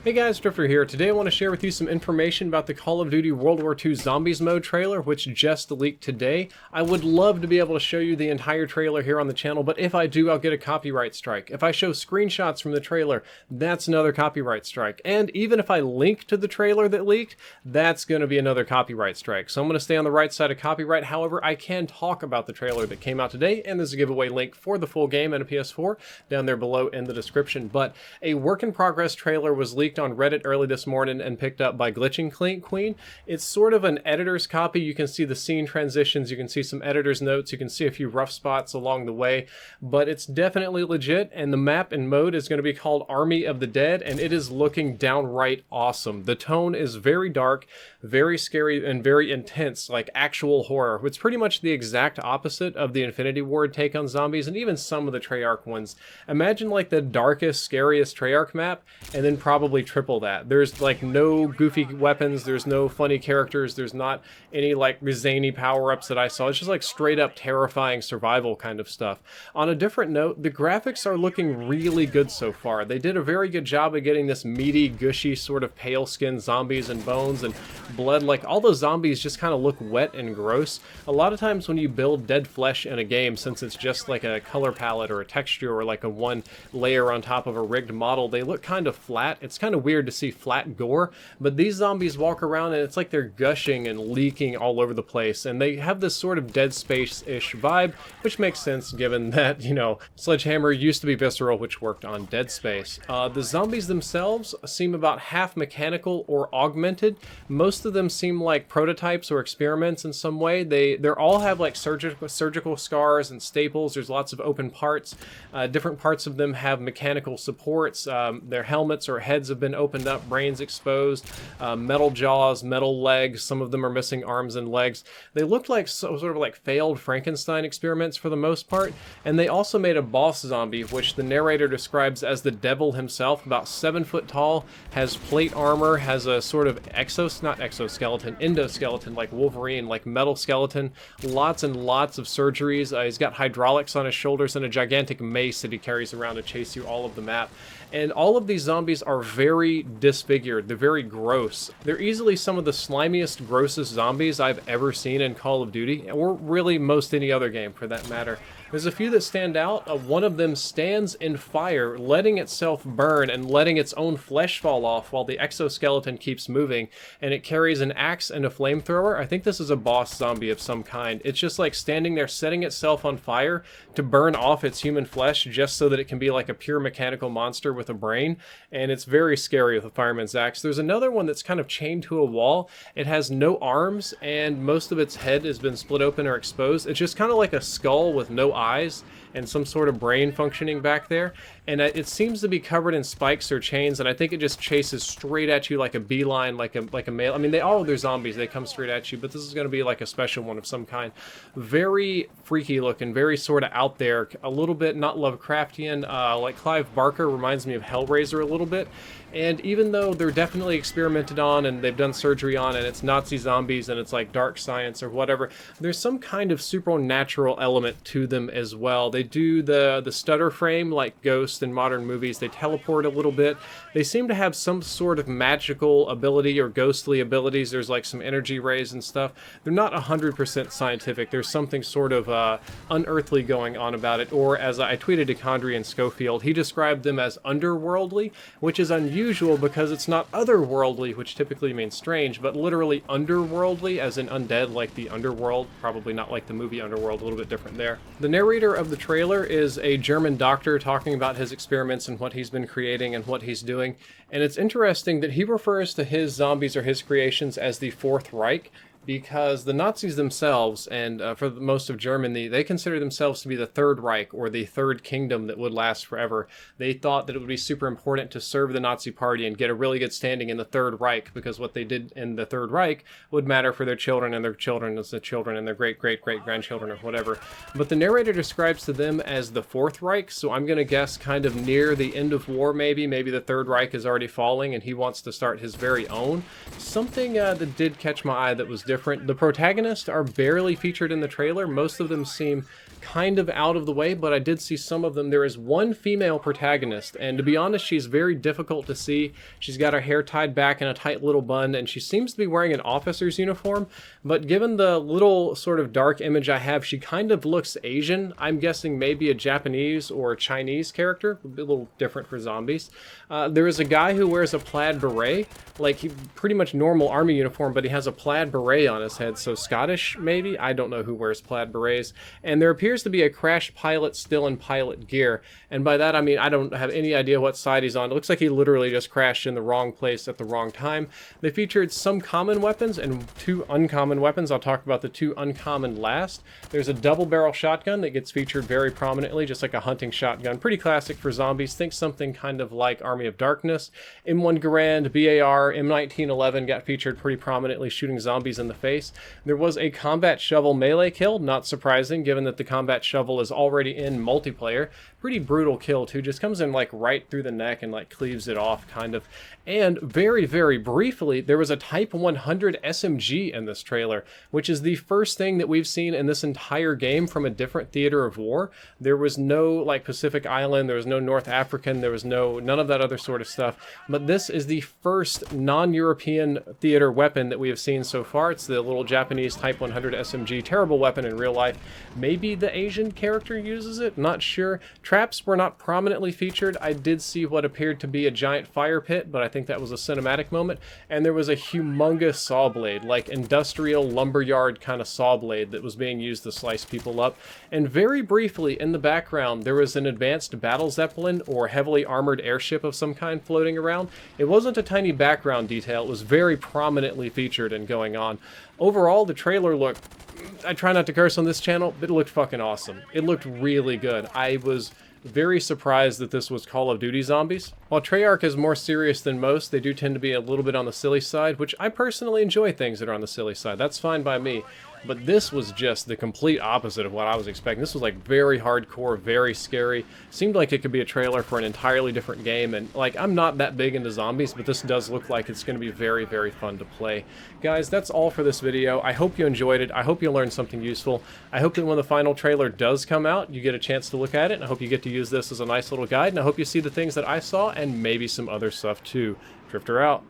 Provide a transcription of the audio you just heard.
Hey guys, Drifter here. Today I want to share with you some information about the Call of Duty World War II Zombies mode trailer, which just leaked today. I would love to be able to show you the entire trailer here on the channel, but if I do, I'll get a copyright strike. If I show screenshots from the trailer, that's another copyright strike. And even if I link to the trailer that leaked, that's going to be another copyright strike. So I'm going to stay on the right side of copyright. However, I can talk about the trailer that came out today, and there's a giveaway link for the full game and a PS4 down there below in the description. But a work-in-progress trailer was leaked on Reddit early this morning and picked up by Glitching Queen. It's sort of an editor's copy. You can see the scene transitions, you can see some editor's notes, you can see a few rough spots along the way, but it's definitely legit, and the map and mode is going to be called Army of the Dead, and it is looking downright awesome. The tone is very dark, very scary, and very intense, like actual horror. It's pretty much the exact opposite of the Infinity Ward take on zombies, and even some of the Treyarch ones. Imagine like the darkest, scariest Treyarch map, and then probably triple that. There's like no goofy weapons, there's no funny characters, there's not any like zany power-ups that I saw. It's just like straight up terrifying survival kind of stuff. On a different note, the graphics are looking really good so far. They did a very good job of getting this meaty, gushy, sort of pale skinned zombies and bones and blood. Like all those zombies just kind of look wet and gross. A lot of times when you build dead flesh in a game, since it's just like a color palette or a texture or like a one layer on top of a rigged model, they look kind of flat. It's kind of weird to see flat gore, but these zombies walk around and it's like they're gushing and leaking all over the place, and they have this sort of Dead Space-ish vibe, which makes sense given that, you know, Sledgehammer used to be Visceral, which worked on Dead Space. The zombies themselves seem about half mechanical or augmented. Most of them seem like prototypes or experiments in some way. They all have like surgical scars and staples. There's lots of open parts. Different parts of them have mechanical supports. Their helmets or heads have been opened up, brains exposed, metal jaws, metal legs. Some of them are missing arms and legs. They look like sort of like failed Frankenstein experiments for the most part. And they also made a boss zombie, which the narrator describes as the devil himself, about 7 foot tall, has plate armor, has a sort of endoskeleton like Wolverine, like metal skeleton, lots and lots of surgeries. He's got hydraulics on his shoulders and a gigantic mace that he carries around to chase you all of the map. And all of these zombies are very disfigured. They're very gross. They're easily some of the slimiest, grossest zombies I've ever seen in Call of Duty, or really most any other game for that matter. There's a few that stand out. One of them stands in fire, letting itself burn and letting its own flesh fall off while the exoskeleton keeps moving, and it carries an axe and a flamethrower. I think this is a boss zombie of some kind. It's just like standing there setting itself on fire to burn off its human flesh just so that it can be like a pure mechanical monster with a brain, and it's very scary with a fireman's axe. There's another one that's kind of chained to a wall. It has no arms, and most of its head has been split open or exposed. It's just kind of like a skull with no eyes and some sort of brain functioning back there, and it seems to be covered in spikes or chains, and I think it just chases straight at you like a beeline, like a male. I mean, all of their zombies, they come straight at you, but this is going to be like a special one of some kind. Very freaky looking, very sort of out there, a little bit not Lovecraftian, like Clive Barker reminds me of Hellraiser a little bit. And even though they're definitely experimented on and they've done surgery on, and it's Nazi zombies and it's like dark science or whatever, there's some kind of supernatural element to them as well. They do the stutter frame like Ghost in modern movies. They teleport a little bit. They seem to have some sort of magical ability or ghostly abilities. There's like some energy rays and stuff. They're not 100% scientific. There's something sort of unearthly going on about it. Or as I tweeted to Condry and Schofield, he described them as underworldly, which is unusual because it's not otherworldly, which typically means strange, but literally underworldly, as in undead, like the underworld. Probably not like the movie Underworld, a little bit different there. The narrator of the trailer is a German doctor talking about his experiments and what he's been creating and what he's doing. And it's interesting that he refers to his zombies or his creations as the Fourth Reich, because the Nazis themselves, and for most of Germany, they consider themselves to be the Third Reich, or the Third Kingdom that would last forever. They thought that it would be super important to serve the Nazi Party and get a really good standing in the Third Reich, because what they did in the Third Reich would matter for their children and their children's children and their great-great-great-grandchildren or whatever. But the narrator describes to them as the Fourth Reich, so I'm going to guess kind of near the end of war maybe. Maybe the Third Reich is already falling and he wants to start his very own. Something that did catch my eye that was different. The protagonists are barely featured in the trailer. Most of them seem kind of out of the way, but I did see some of them. There is one female protagonist, and to be honest, she's very difficult to see. She's got her hair tied back in a tight little bun, and she seems to be wearing an officer's uniform, but given the little sort of dark image I have, she kind of looks Asian. I'm guessing maybe a Japanese or a Chinese character, a little different for zombies. There is a guy who wears a plaid beret, like he pretty much normal army uniform, but he has a plaid beret on his head, so Scottish maybe? I don't know who wears plaid berets. And there appears to be a crashed pilot still in pilot gear, and by that I mean I don't have any idea what side he's on. It looks like he literally just crashed in the wrong place at the wrong time. They featured some common weapons and 2 uncommon weapons. I'll talk about the 2 uncommon last. There's a double barrel shotgun that gets featured very prominently, just like a hunting shotgun. Pretty classic for zombies. Think something kind of like Army of Darkness. M1 Garand, BAR, M1911 got featured pretty prominently, shooting zombies in the face. There was a combat shovel melee kill, not surprising given that the combat shovel is already in multiplayer. Pretty brutal kill too, just comes in like right through the neck and like cleaves it off kind of. And very, very briefly, there was a Type 100 SMG in this trailer, which is the first thing that we've seen in this entire game from a different theater of war. There was no like Pacific Island, there was no North African, there was none of that other sort of stuff, but this is the first non-European theater weapon that we have seen so far. It's the little Japanese Type 100 SMG, terrible weapon in real life. Maybe the Asian character uses it, not sure. Traps were not prominently featured. I did see what appeared to be a giant fire pit, but I think that was a cinematic moment. And there was a humongous saw blade, like industrial lumberyard kind of saw blade that was being used to slice people up. And very briefly in the background, there was an advanced battle zeppelin or heavily armored airship of some kind floating around. It wasn't a tiny background detail. It was very prominently featured and going on. Overall, the trailer looked, I try not to curse on this channel, but it looked fucking awesome. It looked really good. I was very surprised that this was Call of Duty Zombies. While Treyarch is more serious than most, they do tend to be a little bit on the silly side, which I personally enjoy things that are on the silly side. That's fine by me. But this was just the complete opposite of what I was expecting. This was like very hardcore, very scary. Seemed like it could be a trailer for an entirely different game, and like I'm not that big into zombies, but this does look like it's going to be very, very fun to play. Guys, that's all for this video. I hope you enjoyed it. I hope you learned something useful. I hope that when the final trailer does come out, you get a chance to look at it, and I hope you get to use this as a nice little guide, and I hope you see the things that I saw and maybe some other stuff too. Drifter out.